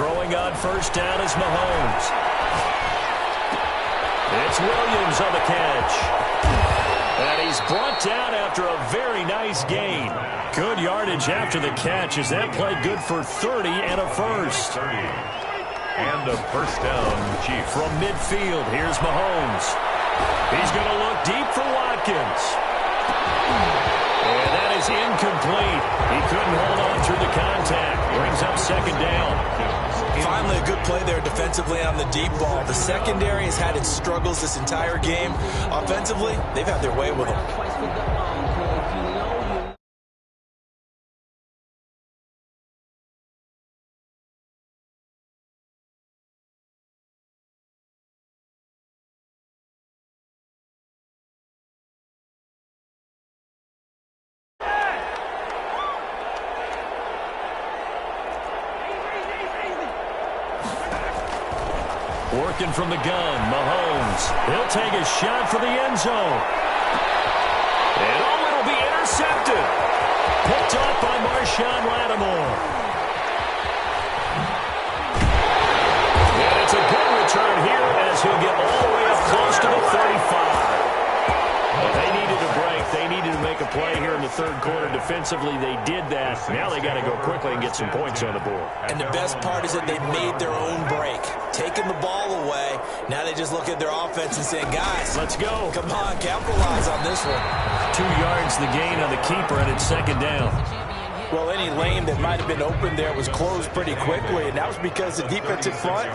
Throwing on first down is Mahomes. It's Williams on the catch. And he's brought down after a very nice gain. Good yardage after the catch as that played good for 30 and a first. And a first down, Chiefs. From midfield, here's Mahomes. He's going to look deep for Watkins. And that is incomplete. He couldn't hold on through the contact. Brings up second down. Finally a good play there defensively on the deep ball. The secondary has had its struggles this entire game. Offensively, they've had their way with them. Working from the gun, Mahomes. He'll take a shot for the end zone. And it'll be intercepted. Picked off by Marshawn Lattimore. And it's a good return here as he'll get all the way up close to the 35. Well, they needed a break. They needed to make a play here in the third quarter. Defensively, they did that. Now they got to go quickly and get some points on the board. And the best part is that they made their own break. Taking the ball away. Now they just look at their offense and say, guys, let's go. Come on, capitalize on this one. 2 yards the gain on the keeper, and it's second down. Well, any lane that might have been open there was closed pretty quickly, and that was because the defensive front,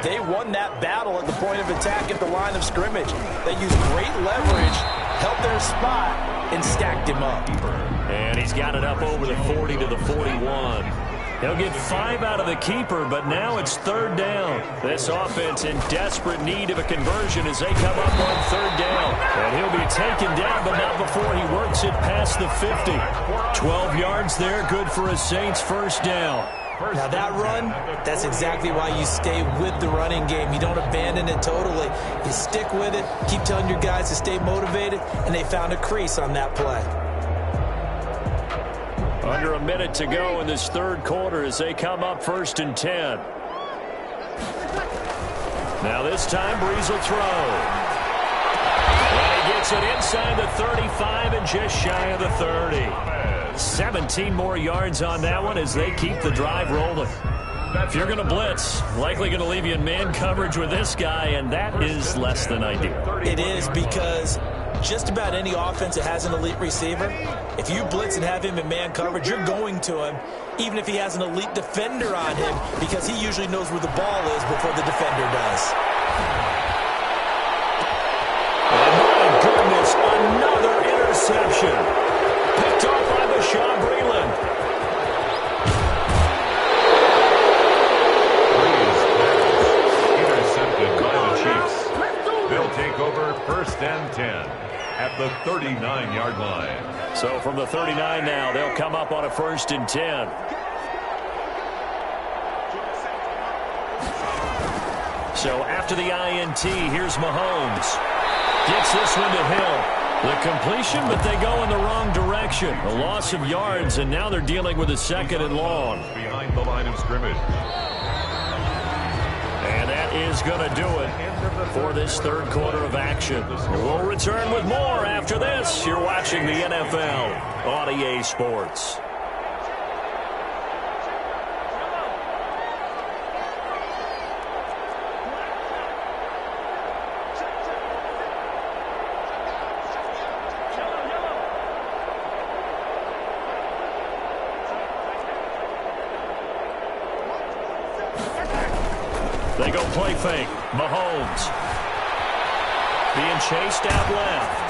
they won that battle at the point of attack at the line of scrimmage. They used great leverage, held their spot, and stacked him up. And he's got it up over the 40 to the 41. He'll get 5 out of the keeper, but now it's third down. This offense in desperate need of a conversion as they come up on third down. And he'll be taken down, but not before he works it past the 50. 12 yards there, good for a Saints first down. Now that run, that's exactly why you stay with the running game. You don't abandon it totally. You stick with it, keep telling your guys to stay motivated, and they found a crease on that play. Under a minute to go in this third quarter as they come up first and 10. Now this time Breeze will throw. And he gets it inside the 35 and just shy of the 30. 17 more yards on that one as they keep the drive rolling. If you're going to blitz, likely going to leave you in man coverage with this guy, and that is less than ideal. It is, because just about any offense that has an elite receiver, if you blitz and have him in man coverage, you're going to him, even if he has an elite defender on him, because he usually knows where the ball is before the defender does. Oh, my goodness, another interception. Picked off by Bashaud Breeland. Intercepted by the Chiefs. They'll take over first and 10 at the 39-yard line. So from the 39 now, they'll come up on a first and 10. So after the INT, here's Mahomes. Gets this one to Hill. The completion, but they go in the wrong direction. A loss of yards, and now they're dealing with a second and long. Behind the line of scrimmage. And that is going to do it for this third quarter of action. We'll return with more after this. You're watching the NFL on EA Sports. They go play fake. Mahomes. Being chased out left.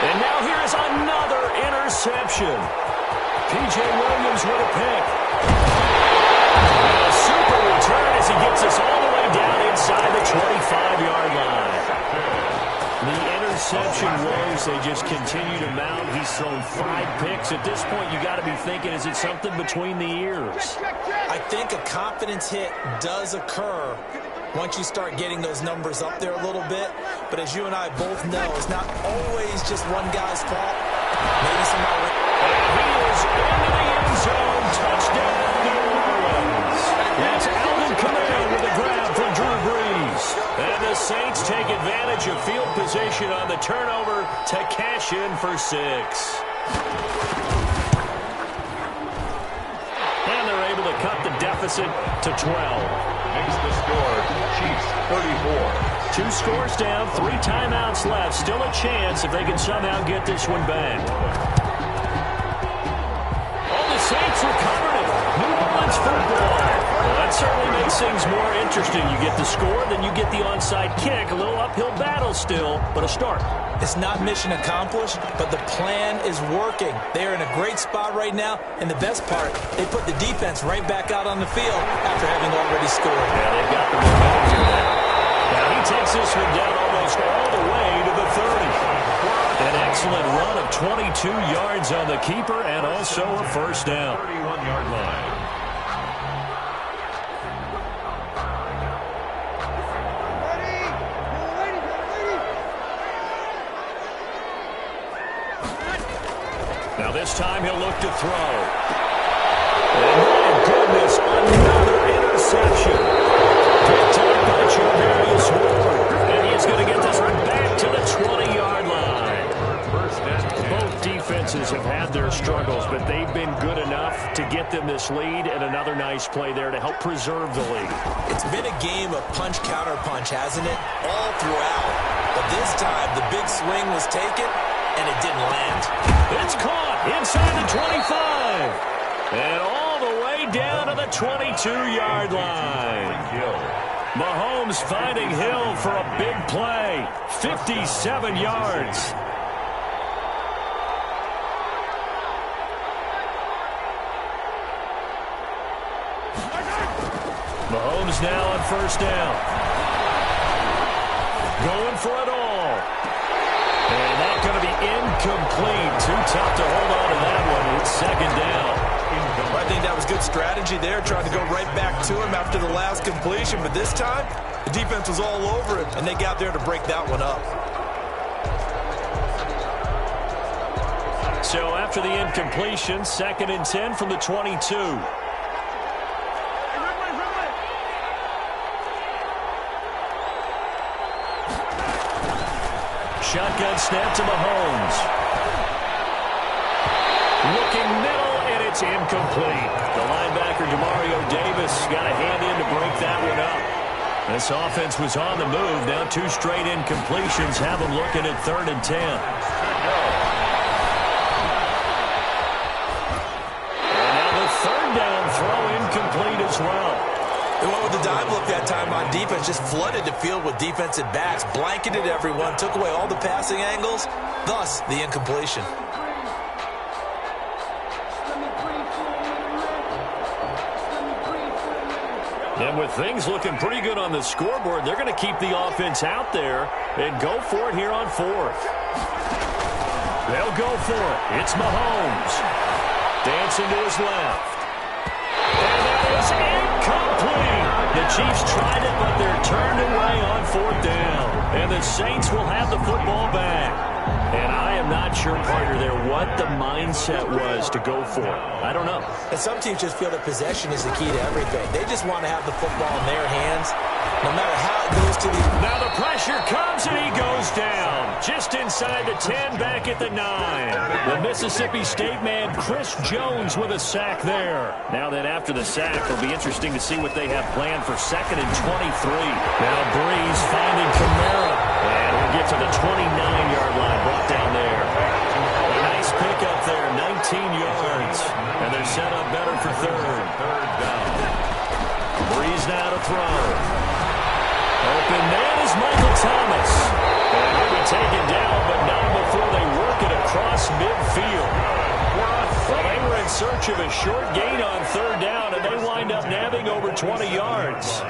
And now here's another interception. P.J. Williams with a pick. And a super return as he gets us all the way down inside the 25-yard line. The interception woes, they just continue to mount. He's thrown 5 picks. At this point, you got to be thinking, is it something between the ears? I think a confidence hit does occur once you start getting those numbers up there a little bit. But as you and I both know, it's not always just one guy's fault. Maybe somebody... And he is into the end zone. Touchdown, New Orleans. position on the turnover to cash in for 6. And they're able to cut the deficit to 12. Makes the score, Chiefs 34. 2 scores down, 3 timeouts left. Still a chance if they can somehow get this one back. Oh, the Saints recovered it. New Orleans football. Well, that certainly makes things more interesting. You get the score, then you get the onside kick. A little uphill battle still, but a start. It's not mission accomplished, but the plan is working. They're in a great spot right now, and the best part, they put the defense right back out on the field after having already scored. Yeah, they've got the momentum here now. Now he takes this one down almost all the way to the 30. An excellent run of 22 yards on the keeper and also a first down. 31-yard line. Now this time he'll look to throw. And my goodness, another interception. Picked up by Charvarius Ward. And he's going to get this one back to the 20-yard line. Both defenses have had their struggles, but they've been good enough to get them this lead, and another nice play there to help preserve the lead. It's been a game of punch-counter-punch, hasn't it? All throughout. But this time, the big swing was taken, and it didn't land. It's caught inside the 25. And all the way down to the 22-yard line. Mahomes finding Hill for a big play. 57 yards. Mahomes now on first down. Going for it all. And that's going to be incomplete. Too tough to hold on to that one. It's second down. I think that was good strategy there, trying to go right back to him after the last completion. But this time, the defense was all over him, and they got there to break that one up. So after the incompletion, 2nd and 10 from the 22. Shotgun snap to Mahomes. Looking middle, and it's incomplete. The linebacker, Demario Davis, got a hand in to break that one up. This offense was on the move. Now 2 straight incompletions have them looking at 3rd and 10. And now the 3rd down throw incomplete as well. They went with the dime look that time on defense, just flooded the field with defensive backs, blanketed everyone, took away all the passing angles, thus the incompletion. And with things looking pretty good on the scoreboard, they're going to keep the offense out there and go for it here on 4th. They'll go for it. It's Mahomes. Dancing to his left. And that is incomplete. The Chiefs tried it, but they're turned away on 4th down. And the Saints will have the football back. And I am not sure, partner, there what the mindset was to go for it. I don't know. And some teams just feel that possession is the key to everything. They just want to have the football in their hands, no matter how it goes to the... Now the pressure comes, and he goes down. Just inside the 10, back at the 9. The Mississippi State man, Chris Jones, with a sack there. Now then, after the sack, it'll be interesting to see what they have planned for 2nd and 23. Now Breeze finding Kamara. And we'll get to the 29-yard line, brought down there. A nice pickup there, 19 yards. And they're set up better for 3rd. 3rd down. Breeze now to throw. Open man is Michael Thomas. And he'll be taken down, but not before they work it across midfield. Well, they were in search of a short gain on 3rd down, and they wind up nabbing over 20 yards.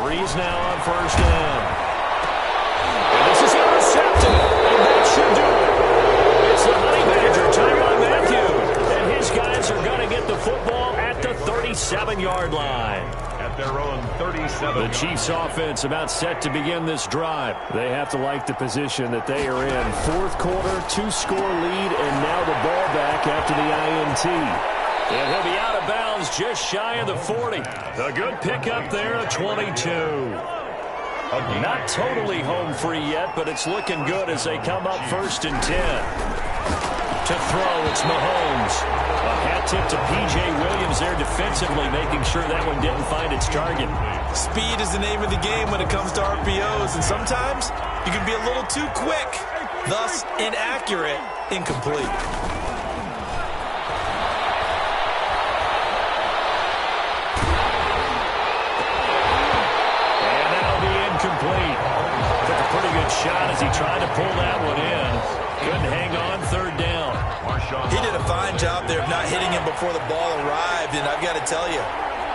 Breeze now on 1st down. And this is intercepted, and that should do it. It's the Honey Badger, Tyrann Mathieu, and his guys are going to get the football at the 37-yard line. At their own 37. The Chiefs offense about set to begin this drive. They have to like the position that they are in. 4th quarter, 2-score lead, and now the ball back after the INT. And he'll be out of bounds just shy of the 40. A good pickup there, a 22. Not totally home free yet, but it's looking good as they come up 1st and 10. To throw, it's Mahomes. A hat tip to P.J. Williams there defensively, making sure that one didn't find its target. Speed is the name of the game when it comes to RPOs, and sometimes you can be a little too quick, thus inaccurate, incomplete. And that'll be incomplete. Took a pretty good shot as he tried to pull that one in. Couldn't hang on, 3rd down. He did a fine job there of not hitting him before the ball arrived, and I've got to tell you,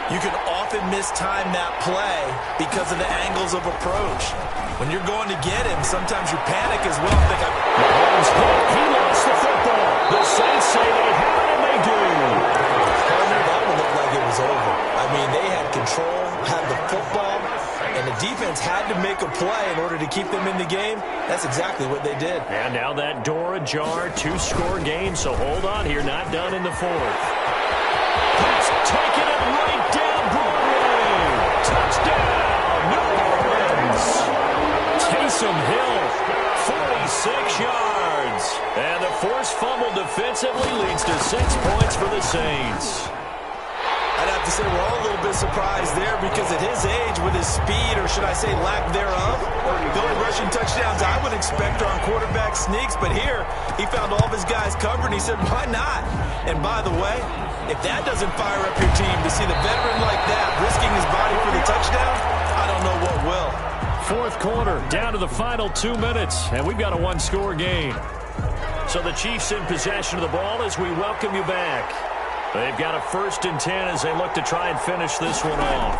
you can often mistime that play because of the angles of approach. When you're going to get him, sometimes you panic as well. Mahomes hit. He lost the football. The Saints say they have it, and they do. That one looked like it was over. I mean, they had control, had the football, and the defense had to make a play in order to keep them in the game. That's exactly what they did. And now that door ajar, 2-score game, so hold on here, not done in the 4th. He's taking it right down Broadway. Touchdown, New Orleans. Taysom Hill, 46 yards. And the forced fumble defensively leads to 6 points for the Saints. I'd have to say we're all a little bit surprised there because at his age, with his speed, or should I say lack thereof, the only rushing touchdowns I would expect are on quarterback sneaks. But here, he found all of his guys covered, and he said, why not? And by the way, if that doesn't fire up your team to see the veteran like that risking his body for the touchdown, I don't know what will. 4th quarter, down to the final 2 minutes, and we've got a 1-score game. So the Chiefs in possession of the ball as we welcome you back. They've got a 1st and 10 as they look to try and finish this one off.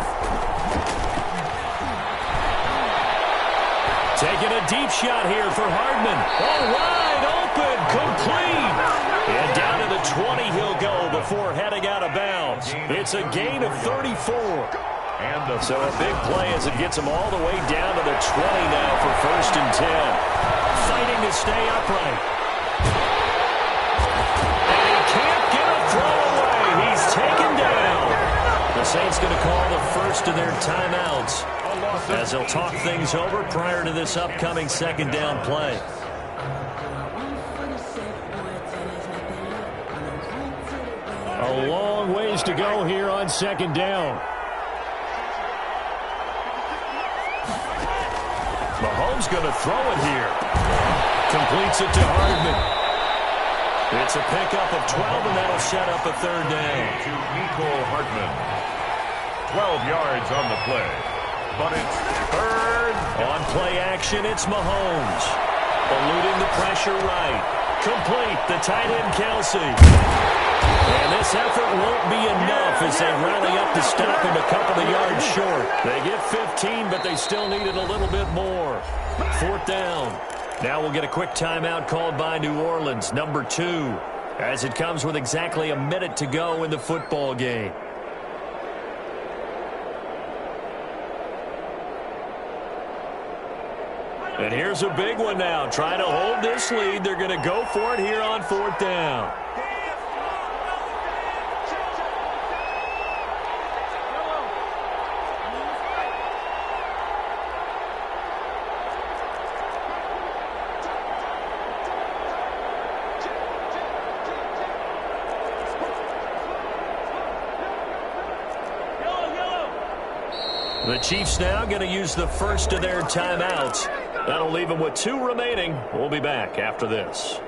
Taking a deep shot here for Hardman. Oh, wide open, complete. And down to the 20 he'll go before heading out of bounds. It's a gain of 34. So a big play as it gets him all the way down to the 20 now for 1st and 10. Fighting to stay upright. And he can't get a throw away. He's taken down. The Saints going to call the first of their timeouts as they'll talk things over prior to this upcoming 2nd down play. A long ways to go here on 2nd down. Mahomes going to throw it here. Completes it to Hardman. It's a pickup of 12, and that'll set up a 3rd down. To Nico Hardman. 12 yards on the play. But it's 3rd. On play action, it's Mahomes. Eluding the pressure right. Complete. The tight end, Kelsey. And this effort won't be enough as they rally up to stop him a couple of yards short. They get 15, but they still needed a little bit more. 4th down. Now we'll get a quick timeout called by New Orleans, number 2, as it comes with exactly a minute to go in the football game. And here's a big one now. Trying to hold this lead. They're going to go for it here on 4th down. The Chiefs now going to use the first of their timeouts. That'll leave them with 2 remaining. We'll be back after this.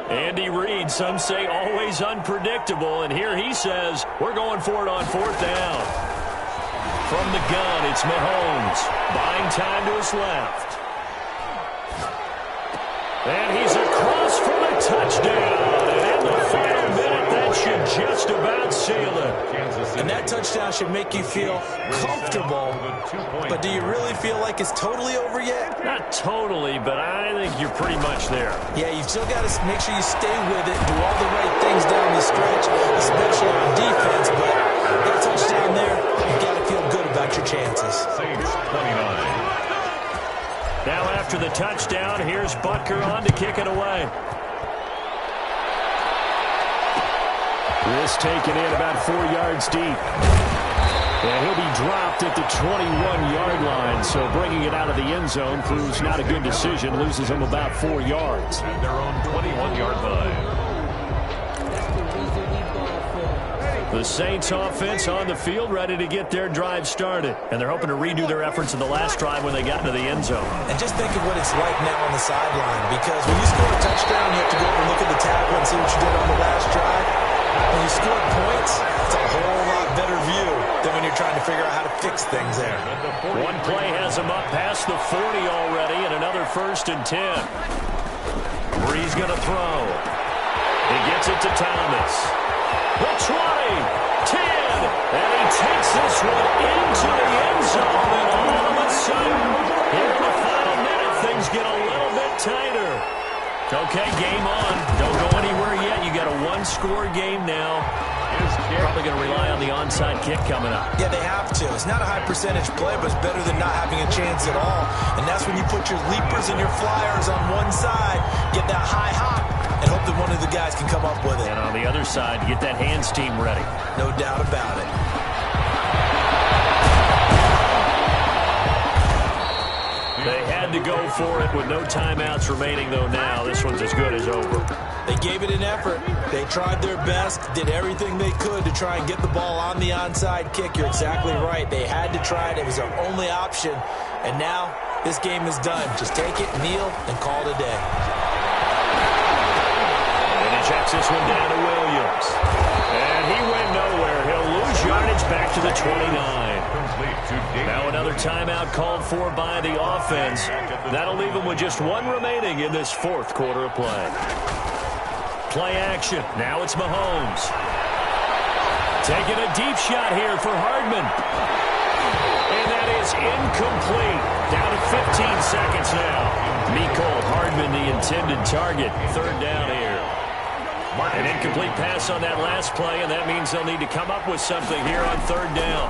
Andy Reid, some say always unpredictable, and here he says we're going for it on 4th down. From the gun, it's Mahomes. Buying time to his left. And he's across for the touchdown. And in the final minute, that should just about seal it. And that touchdown should make you feel comfortable. But do you really feel like it's totally over yet? Not totally, but I think you're pretty much there. Yeah, you've still got to make sure you stay with it, do all the right things down the stretch, especially on defense. But that touchdown there, you've got to feel good about your chances. Saints 29. after the touchdown. Here's Butker on to kick it away. This taken in about 4 yards deep. And he'll be dropped at the 21-yard line, so bringing it out of the end zone proves not a good decision. Loses him about 4 yards. At their own 21-yard line. The Saints offense on the field, ready to get their drive started. And they're hoping to redo their efforts in the last drive when they got into the end zone. And just think of what it's like now on the sideline, because when you score a touchdown, you have to go over and look at the tackle and see what you did on the last drive. When you score points, it's a whole lot better view than when you're trying to figure out how to fix things there. One play has him up past the 40 already, and another 1st and 10. Bree's going to throw. He gets it to Thomas. The 20, 10, and he takes this one into the end zone, and all of a sudden, here in the final minute, things get a little bit tighter. Okay, game on. Don't go anywhere yet. You got a one-score game now. Probably going to rely on the onside kick coming up. Yeah, they have to. It's not a high-percentage play, but it's better than not having a chance at all. And that's when you put your leapers and your flyers on one side, get that high hop, and hope that one of the guys can come up with it. And on the other side, get that hands team ready. No doubt about it. They had to go for it with no timeouts remaining, though now. This one's as good as over. They gave it an effort. They tried their best, did everything they could to try and get the ball on the onside kick. You're exactly right. They had to try it. It was their only option. And now this game is done. Just take it, kneel, and call it a day. And he checks this one down to Williams. And he went nowhere. He'll lose yardage back to the 29. Now another timeout called for by the offense. That'll leave them with just one remaining in this 4th quarter of play. Play action. Now it's Mahomes. Taking a deep shot here for Hardman. And that is incomplete. Down to 15 seconds now. Mecole Hardman, the intended target. 3rd down here. An incomplete pass on that last play, and that means they'll need to come up with something here on 3rd down.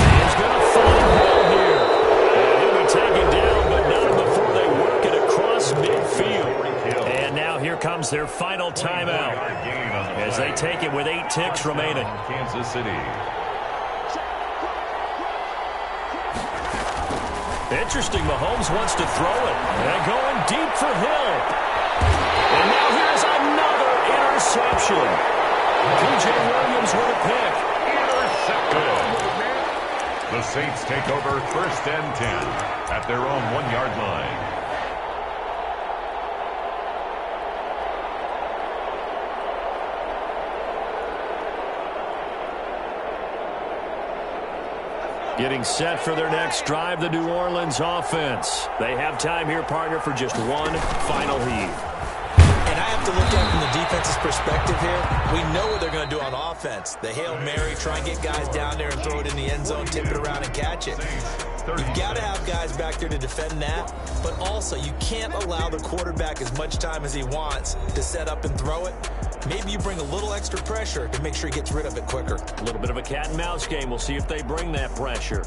He's going to find Hill here. And he'll be taken down, but not before they work it across midfield. And now here comes their final timeout as they take it with 8 ticks remaining. Kansas City. Interesting, Mahomes wants to throw it. And going deep for Hill. And now here's another interception. P.J. Williams with a pick. Intercepted. The Saints take over 1st and 10 at their own 1-yard line. Getting set for their next drive, the New Orleans offense. They have time here, partner, for just one final heave. And I have to look at it from the defense's perspective here. We know what they're going to do on offense. The Hail Mary, try and get guys down there and throw it in the end zone, tip it around and catch it. You've got to have guys back there to defend that, but also you can't allow the quarterback as much time as he wants to set up and throw it. Maybe you bring a little extra pressure to make sure he gets rid of it quicker. A little bit of a cat and mouse game. We'll see if they bring that pressure.